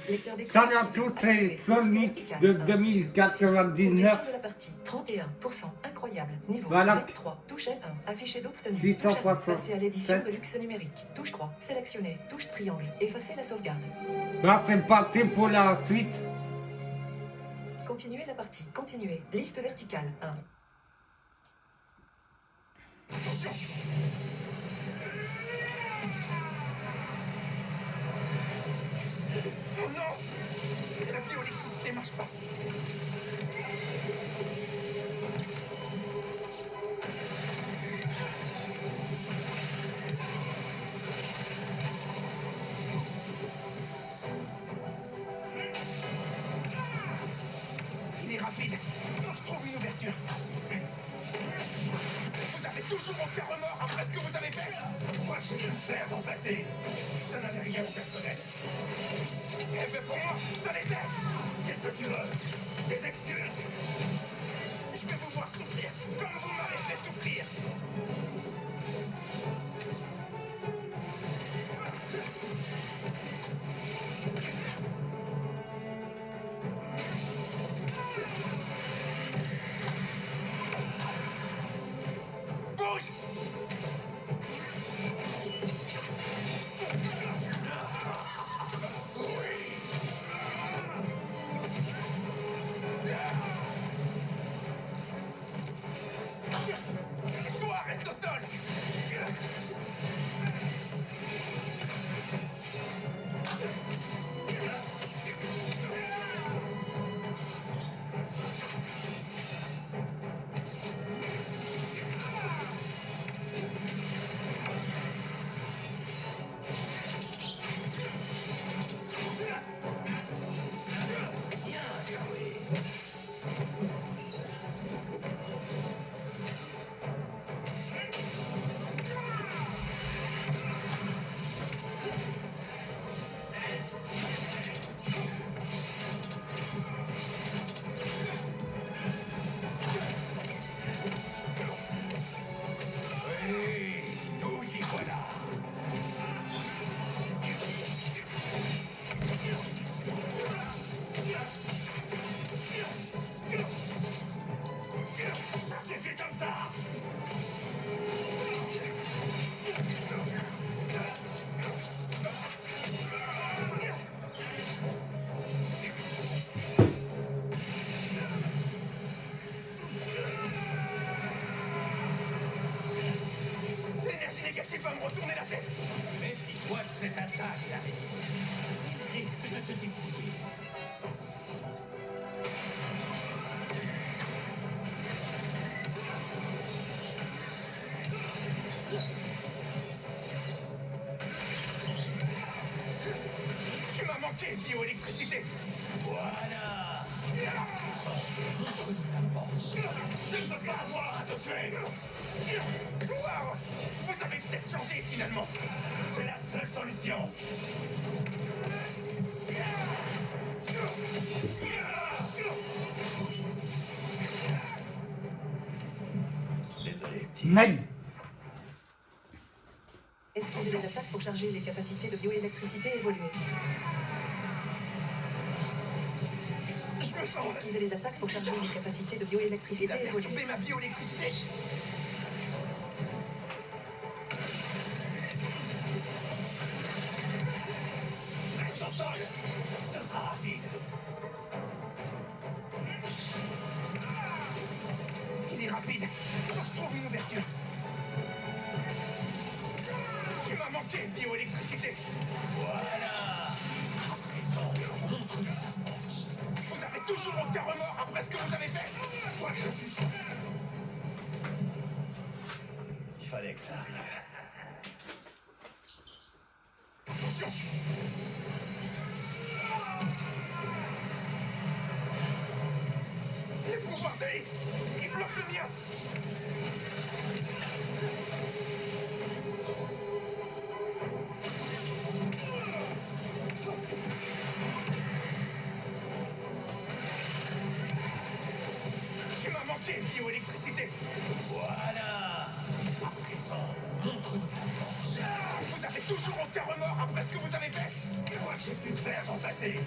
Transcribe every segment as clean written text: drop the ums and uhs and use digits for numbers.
Lecteur d'écran. Salut à tous, c'est Sonic de 2099. De la partie 31%, incroyable. Niveau Voilà. 3, touche L1, afficher d'autres tenues. 667. Passer à l'édition de luxe numérique. Touche 3, sélectionner, touche triangle, effacer la sauvegarde. Là, c'est parti pour la suite. Continuer la partie, continuer, liste verticale 1. Attention! Oh non! La bioélectricité marche pas. Il est rapide. Je trouve une ouverture. Vous avez toujours aucun remords après ce que vous avez fait? Moi, je suis une faire dans ta tête. Ça n'avait rien au personnel. Eh bien, pour moi, ça l'était. Qu'est-ce que tu veux? Des excuses? Je vais vous voir souffrir, comme vous m'avez fait souffrir. Bouge! Toi, reste au sol! Oui, nous y voilà. C'est fait comme ça. L'énergie négative va me retourner la tête. Méfie-toi de ces attaques, Harry. Il risque de te dépouiller. Tu m'as manqué, bioélectricité. Voilà. À présent, montre-nous la force. Je ne peux pas avoir à te tuer. Waouh! Vous avez peut-être changé finalement. C'est la seule solution. Désolé, petit. Merde. Esquiver les attaques pour charger les capacités de bioélectricité évoluées. Je me sens... Esquiver les attaques pour charger les capacités de Il bioélectricité a perturbé évoluées. ma bioélectricité. Reste au sol. Ce sera rapide. Il est rapide. Je trouve une ouverture. Tu m'as manqué, bioélectricité. Voilà. À présent, montre-nous la force. Vous avez toujours aucun remords après ce que vous avez fait. Moi, je suis... Il fallait que ça arrive. Attention. Les pouvoirs d'Aïe, ils bloquent le mien. Tu m'as manqué, bioélectricité. Voilà. À présent, montre-nous la force. Vous avez toujours aucun remords après ce que vous avez fait. Moi, j'ai pu te faire dans ta remplacer.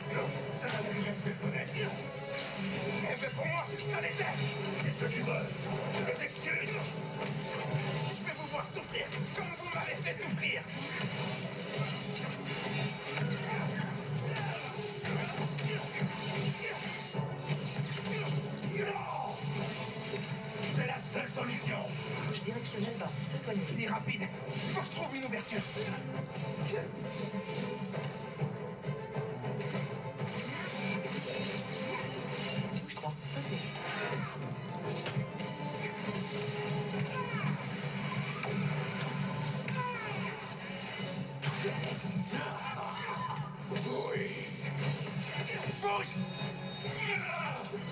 Ça n'a rien fait connaître. Eh ben pour moi, ça les aide. Qu'est-ce que tu veux? Je m'excuse. Je vais vous voir souffrir comme vous m'avez fait souffrir. C'est la seule solution. Touche directionnelle bas. Se soigner. Il est rapide. Faut que je trouve une ouverture. Touche 3. Sauter. Bouge!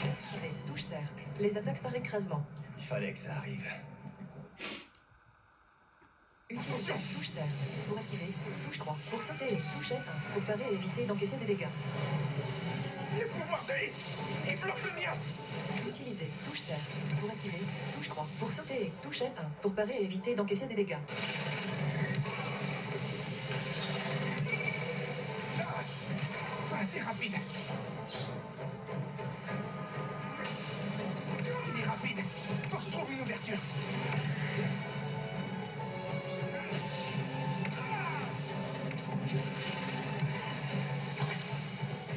Esquiver. Touche cercle. Les attaques par écrasement. Il fallait que ça arrive. Utiliser. Touche cercle. Pour esquiver. Touche 3. Pour sauter. Touche F1. Pour parer et éviter d'encaisser des dégâts. Le pouvoir de l'île, il bloque le mien. Utiliser. Touche cercle. Pour esquiver. Touche 3. Pour sauter. Touche F1. Pour parer et éviter d'encaisser des dégâts. Pas assez rapide. Il est rapide. Faut que je trouve une ouverture.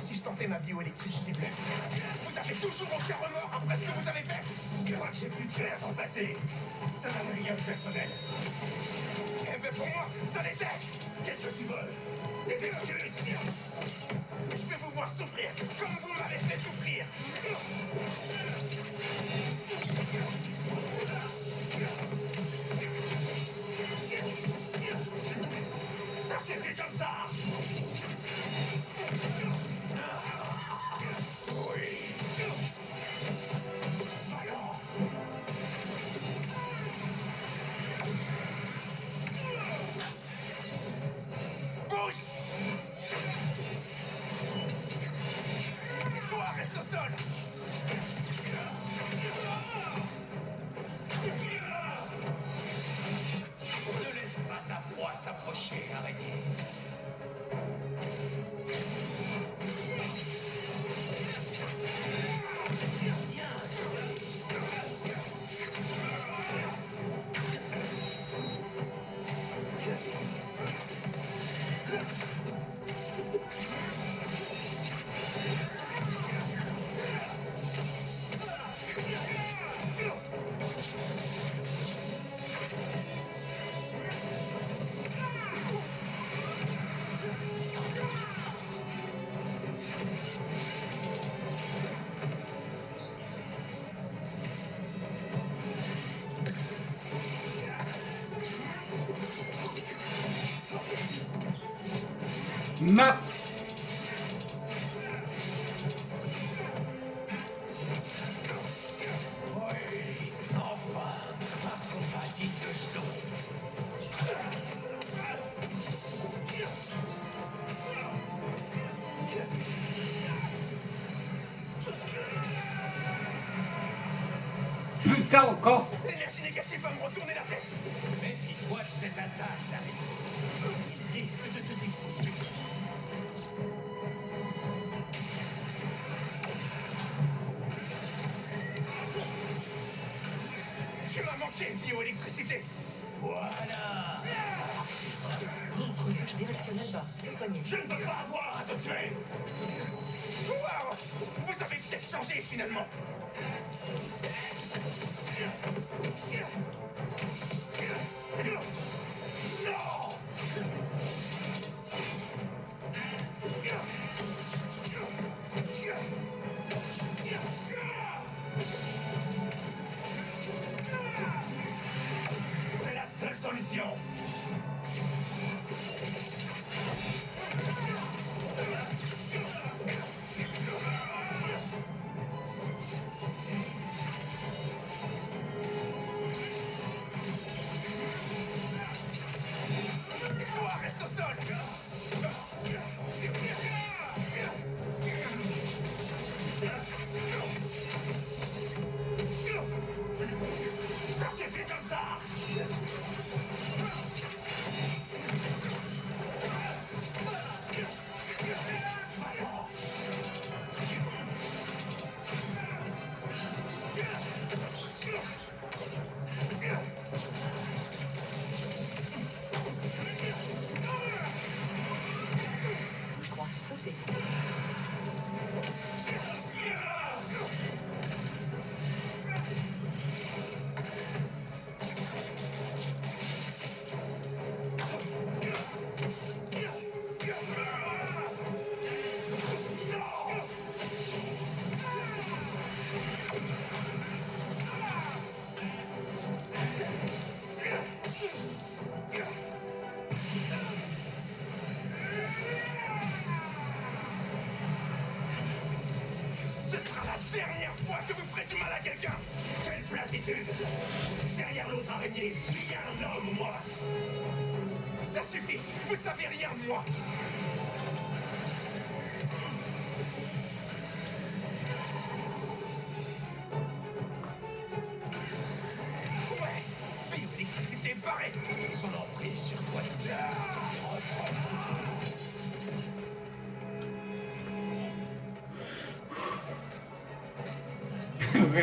Si je tentais ma bioélectricité bleue, vous avez toujours aucun remords après ce que vous avez fait. Je crois que j'ai plus de clair dans le passé. Ça n'a rien de personnel. Eh ben pour moi, ça les aide. Qu'est-ce que tu veux? Des excuses. Je vais vous voir souffrir comme vous m'avez fait souffrir. Ça s'est fait comme ça. Oui. Alors. Bouge. Toi, reste au sol. Ne laisse pas ta proie s'approcher, araignée. Masse. Enfin, ma compagnie de son. Putain encore. L'énergie négative va me retourner la tête. Méfie-toi de ces attaques, l'araignée. Il risque de te découvrir. Tu m'as manqué de bioélectricité. Voilà. Touche directionnelle bas. Se soigner. Je ne peux pas avoir à te tuer. Waouh! Vous avez peut-être changé finalement. Non! C'est la seule solution. dernière fois que vous ferez du mal à quelqu'un. Quelle platitude. Derrière l'autre araignée, il y a un homme, moi. Ça suffit, vous savez rien de moi. Ouais, bioélectricité barrée. Son emprise sur toi.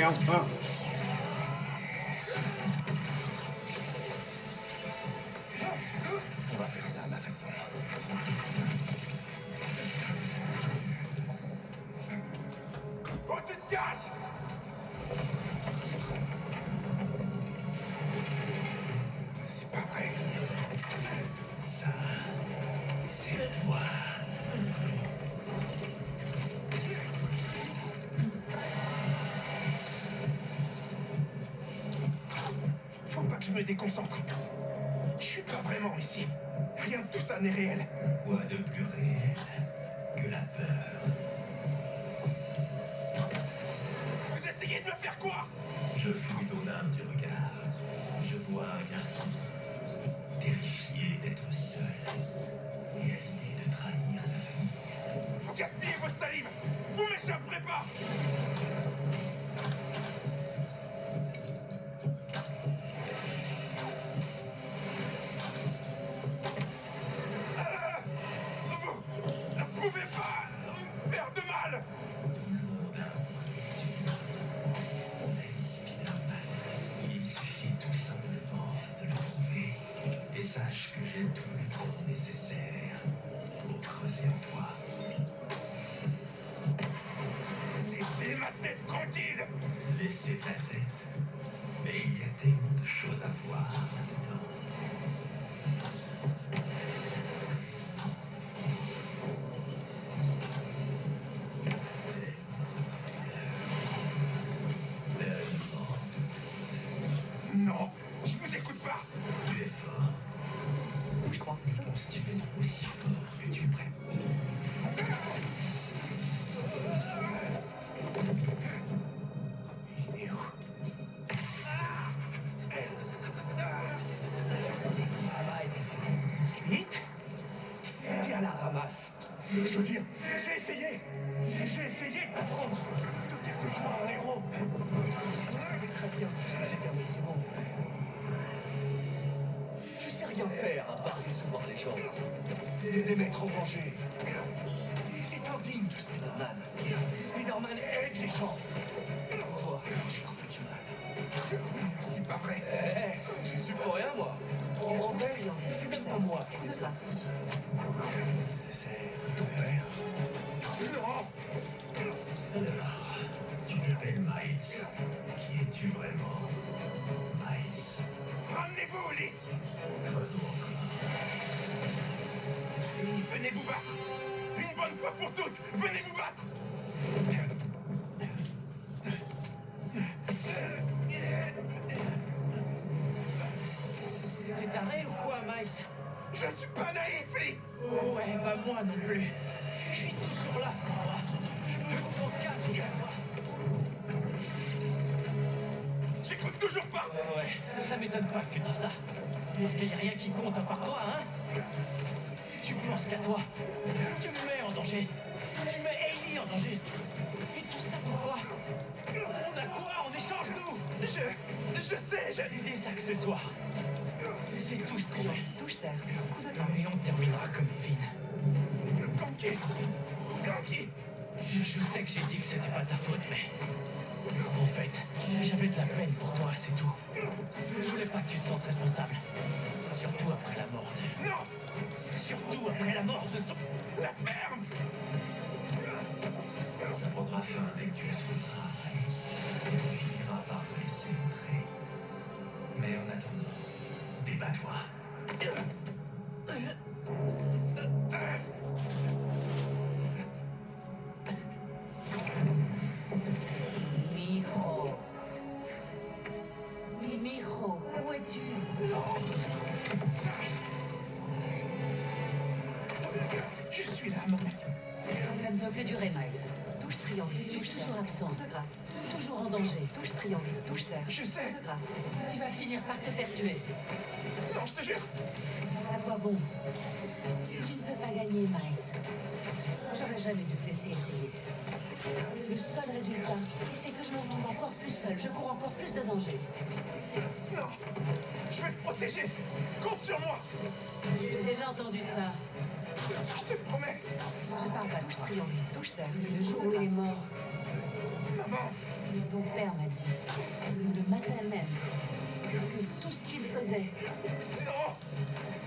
Enfin. On va faire ça à ma façon. Oh, tu te caches! C'est pas vrai. Ça, c'est toi. Faut pas que je me déconcentre. Je suis pas vraiment ici. Rien de tout ça n'est réel. Quoi de plus réel que la peur? Vous essayez de me faire quoi? Je fouille ton âme du regard. Je vois un garçon terrifié d'être seul et à l'idée de trahir sa famille. Vous gaspillez votre salive. Vous m'échapperez pas. Vous ne pouvez pas me faire de mal. On aime Spider-Man. Il suffit tout simplement de le trouver. Et sache que j'ai tout le temps nécessaire pour creuser en toi. Laissez ma tête tranquille. Laissez ta tête. Mais il y a tellement de choses à voir là-dedans. Non, je vous écoute pas. Tu es fort. Touche 3. Saut. Tu es aussi fort que tu es prêt. Il est où? Miles, Vite. t'es à la ramasse. Je veux dire, j'ai essayé. J'ai essayé d'apprendre. De dire que toi, un héros. Je savais très bien que tu savais faire, mais c'est bon. Tu sais rien faire à part décevoir les gens. Les mettre en danger. C'est indigne de Spider-Man. Spider-Man aide les gens. Toi, j'ai trop fait du mal. C'est pas vrai. J'y suis pour rien, moi. En vrai, c'est même pas moi qui les pousse. C'est ton père. Laurent, Alors, tu t'appelles Miles. Qui es-tu vraiment? Miles. ramenez-vous au lit. Creusons encore. Et venez vous battre. Une bonne fois pour toutes, venez vous battre. T'es taré ou quoi, Miles? Je ne suis pas naïf, Lee. Ouais, bah moi non plus. Je suis toujours là pour toi. Je me comprends quatre ou quatre fois. J'écoute toujours pas. Ouais, ça m'étonne pas que tu dis ça. Parce qu'il n'y a rien qui compte à part toi, hein? Tu penses qu'à toi. Tu me mets en danger. Tu mets Hailey en danger. Et tout ça pourquoi? On a quoi en échange, nous? Je sais, Des accessoires. C'est tout ce qu'on fait. Touche serre. Coup de temps. Et on terminera comme Finn. Conquis. Conquis. Je sais que j'ai dit que c'était pas ta faute, mais... En fait, j'avais de la peine pour toi, c'est tout. Je voulais pas que tu te sentes responsable. Surtout après la mort de... Non. Surtout après la mort de ton... La ferme. Ça prendra fin dès que tu le souhaiteras, Miles. Tu finiras par me laisser entrer. Mais en attendant, débat-toi. Mijo. Mijo, où es-tu? Je suis là, maman. Ça ne peut plus durer, Miles. Touche triangle. Tu es Touche toujours cercle. absent. Coup de grâce. Toujours en danger. Touche triangle. Touche cercle. Je sais. Coup de grâce. Tu vas finir par te faire tuer. Non, je te jure. À quoi bon? Tu ne peux pas gagner, Miles. J'aurais jamais dû te laisser essayer. Le seul résultat, c'est que je me retrouve encore plus seul. Je cours encore plus de danger. Non. Je vais te protéger. Compte sur moi. J'ai déjà entendu ça. Je te promets. Je parle pas de Touche toi. triangle. Touche cercle. Le jour où il est mort, Maman. ton père m'a dit, le matin même, que tout ce qu'il faisait, Non.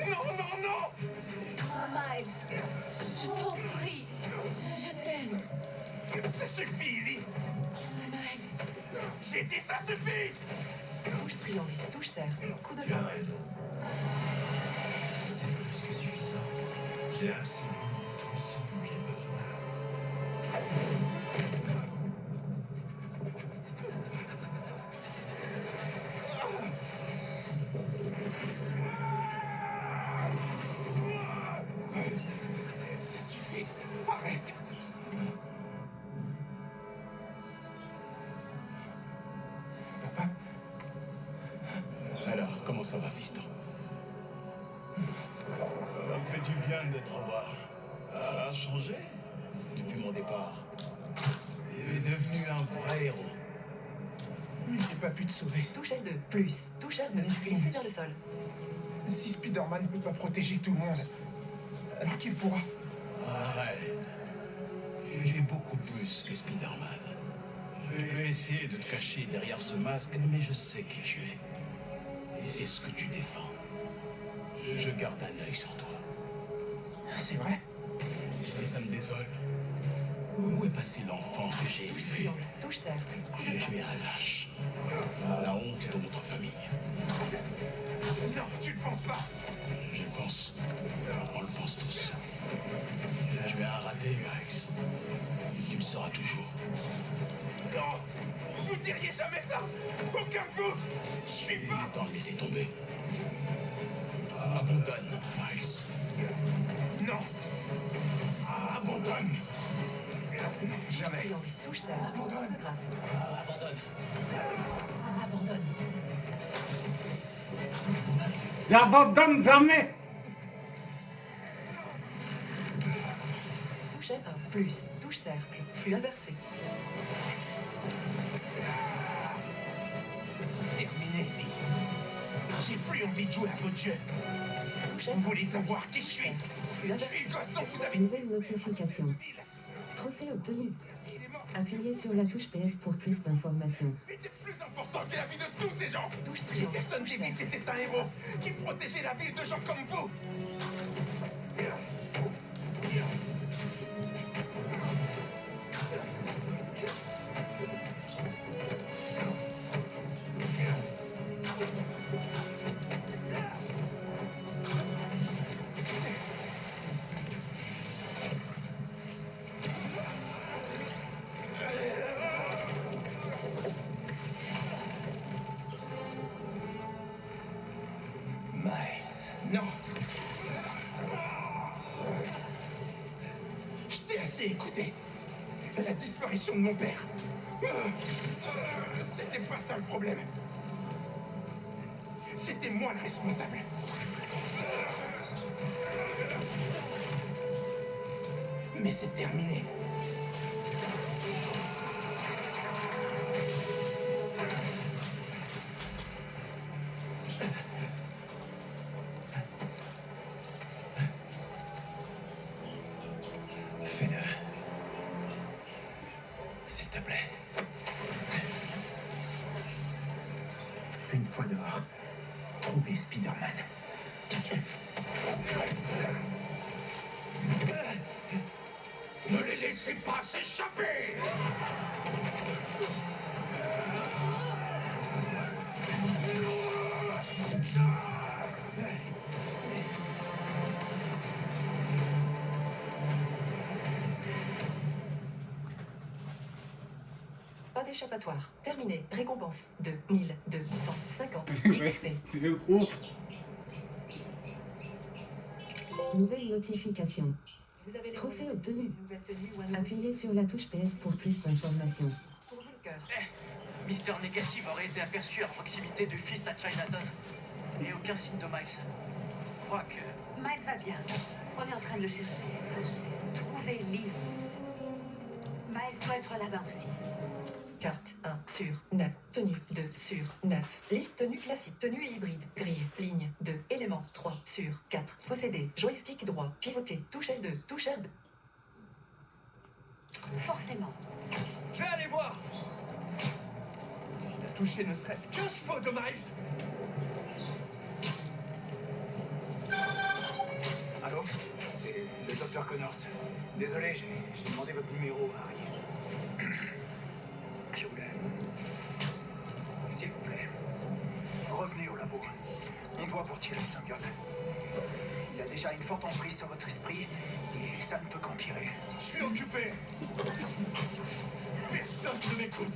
Non, non, non. Miles, je t'en prie, je t'aime, Ça suffit, Ellie. Miles. J'ai dit ça suffit. Touche triangle. Touche cercle. Coup de Tu as grâce. raison. C'est plus que suffisant. J'ai absolument tout ce dont j'ai besoin. Ça suffit. Arrête. Papa. Alors, comment ça va, fiston? Ça me fait du bien de te revoir. Ça a changé depuis mon départ. Il est devenu un vrai héros. Mais j'ai pas pu te sauver. Touche L2. Plus. Touche R2. Glissez vers le sol. Si Spider-Man ne peut pas protéger tout le monde, alors qu'il pourra. Arrête. Tu es beaucoup plus que Spider-Man. Tu peux essayer de te cacher derrière ce masque, mais je sais qui tu es. Et ce que tu défends. Je garde un œil sur toi. C'est vrai. Et ça me désole. Où est passé l'enfant que j'ai Touche élevé? triangle. Touche cercle. Coup de Tu es un lâche. La honte de notre famille. Non, tu ne penses pas. Je pense. On le pense tous. Tu es un raté, Max. Tu le seras toujours. Non. Vous ne diriez jamais ça. Aucun coup. Je suis Il pas. est temps de laisser tomber. Abandonne, Miles. Non. Abandonne. Non, jamais. triangle. Touche cercle. Coup de grâce. Abandonne. Abandonne. J'abandonne jamais. Touche R1. Plus. Touche cercle. Flux inversé. C'est terminé, Ellie. J'ai plus envie de jouer à votre jeu. Touche Vous R1. voulez savoir qui je suis. Flux Je inversé. suis le gosse dont vous avez... Nouvelle notification. Trophée obtenu. Il est mort. Appuyez sur la touche PS pour plus d'informations. Il était plus important que la vie de tous ces gens. Touche J'ai triangle. personne Touche qui dit cercle. que c'était un héros, qui protégeait la ville de gens comme vous. Miles, non. Je t'ai assez écouté. La disparition de mon père. C'était pas ça le problème. C'était moi le responsable. Mais c'est terminé. Fais-le. S'il te plaît. Une fois dehors, trouvez Spider-Man. Ne les laissez pas s'échapper! Pas d'échappatoire. Terminé. Récompense. 2250 XP. C'est ouf. Nouvelle notification. Vous avez les Trophée moyens obtenu. d'essayer une nouvelle tenue ou un nouveau Appuyez sur la touche PS pour plus d'informations. pour vainqueur. Mister Négative aurait été aperçu à proximité du Fist à Chinatown. Et aucun signe de Miles. Je crois que... Miles va bien. On est en train de le chercher. Trouvez Lee. Miles doit être là-bas aussi. Carte 1 sur 9. Tenue 2 sur 9. Liste tenue classique. Tenue et hybride. Grille. Ligne 2. Éléments 3 sur 4. Posséder. Joystick droit. Pivoter. Touche L2. Touche L2. Forcément. Je vais aller voir. S'il a touché ne serait-ce qu'un cheveu de Miles. Allô? C'est le docteur Connors. Désolé, j'ai demandé votre numéro à Harry. Je voulais... S'il vous plaît, revenez au labo. On doit vous retirer le symbiote. Il a déjà une forte emprise sur votre esprit et ça ne peut qu'empirer. Je suis occupé. Personne ne m'écoute.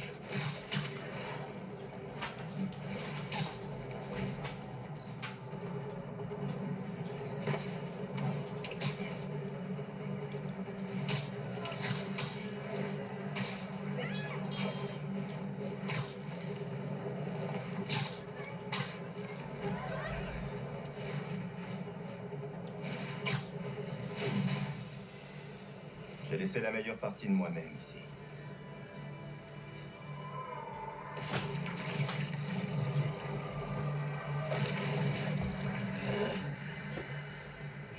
J'ai laissé la meilleure partie de moi-même ici.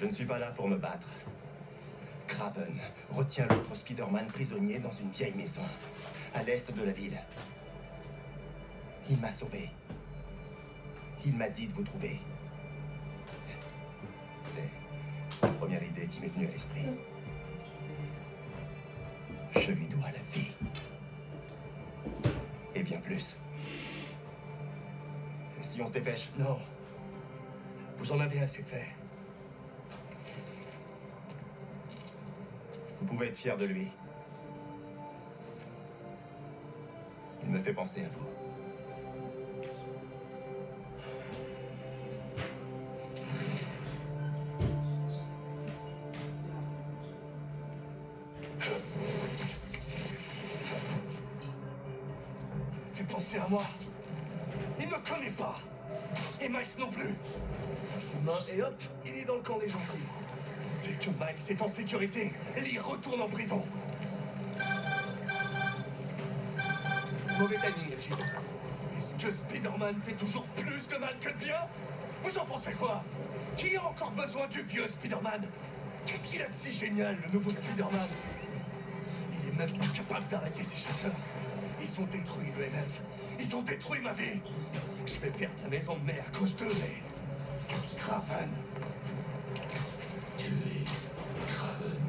Je ne suis pas là pour me battre. Craven retient l'autre Spider-Man prisonnier dans une vieille maison, à l'est de la ville. Il m'a sauvé. Il m'a dit de vous trouver. C'est la première idée qui m'est venue à l'esprit. Je lui dois la vie. Et bien plus. Si on se dépêche, Non. Vous en avez assez fait. vous pouvez être fier de lui. Il me fait penser à vous. Fais penser à moi. Il ne me connaît pas. Et Miles non plus. Main et hop, il est dans le camp des gentils. Dès que Miles est en sécurité, Lee retourne en prison. Mauvais timing, Agile. Est-ce que Spider-Man fait toujours plus de mal que de bien? Vous en pensez quoi? Qui a encore besoin du vieux Spider-Man? Qu'est-ce qu'il a de si génial, le nouveau Spider-Man? Il est même pas capable d'arrêter ses chasseurs. Ils ont détruit le MF. Ils ont détruit ma vie. Je vais perdre la maison de mère à cause d'eux, mais... Craven. Tuer Craven.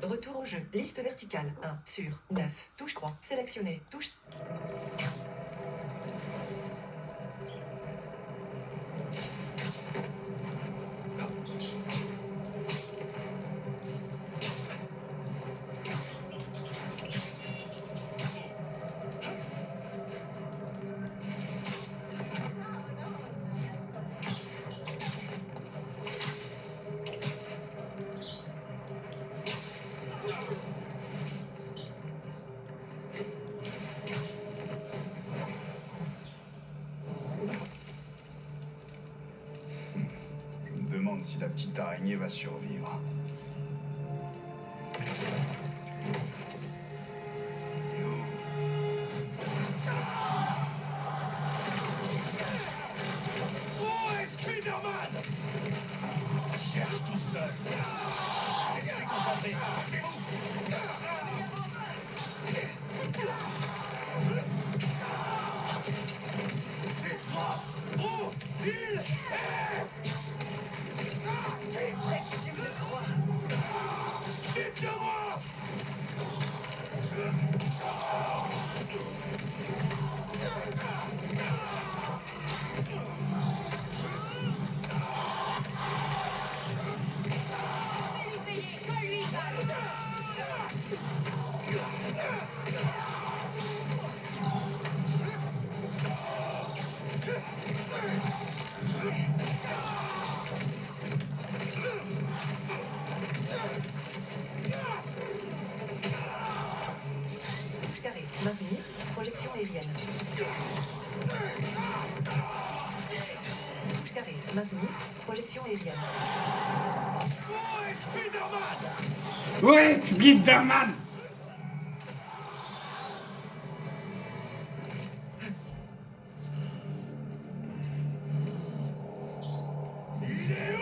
Retour au jeu. Liste verticale 1 sur 9. Touche 3. Sélectionner. Touche. Je me demande si la petite araignée va survivre. Oh, et Spider-Man! Cherche tout seul. Restez concentrés. Oh, il est... Dites-le-moi! Maintenir. Projection aérienne. Ouais, Spider-Man! Ouais, Spider-Man! Il est où?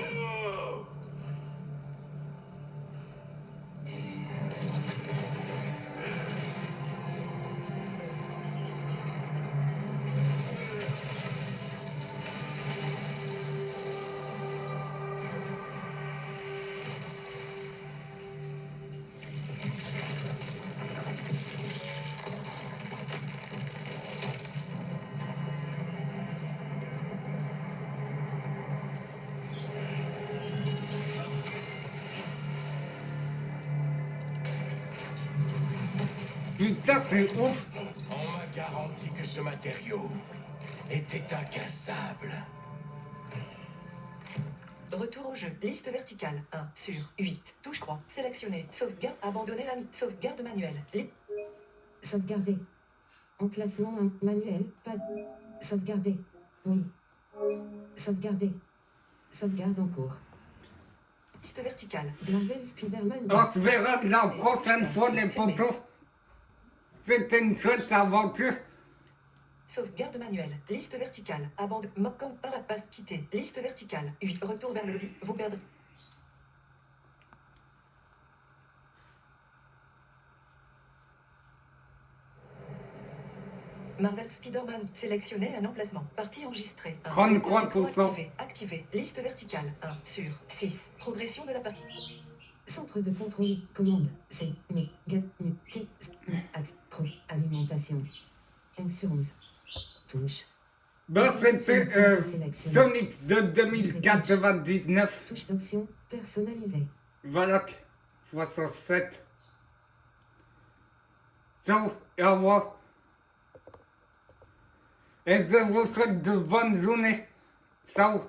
Putain, c'est ouf! On m'a garanti que ce matériau était incassable. Retour au jeu. Liste verticale. 1 sur 8. Touche 3. Sélectionner. Sauvegarde. Abandonner la sauvegarde manuelle. Sauvegarder. Emplacement manuel. Pas. Sauvegarder. Oui. Sauvegarder. Sauvegarde en cours. Liste verticale. Marvel Spider-Man. On se verra la prochaine fois, les potos. C'était une chouette aventure. Sauvegarde manuelle. Liste verticale. Abandon. Comme par la passe quitter. Liste verticale. 8. Retour vers le lobby. Vous perdez. Marvel Spider-Man. Sélectionnez un emplacement. Partie enregistrée. 33%. Activé. Activé. Liste verticale. 1 sur 6. Progression de la partie. Centre de contrôle. Commande. C. M. G. M. T. Axe. Pro. Alimentation. 11 sur 11. Touche. Ben, c'était Sonic de 2099. Touche d'option. Personnalisée. Voilà, 67. Ciao et au revoir. Et je vous souhaite de bonnes journées. Ciao.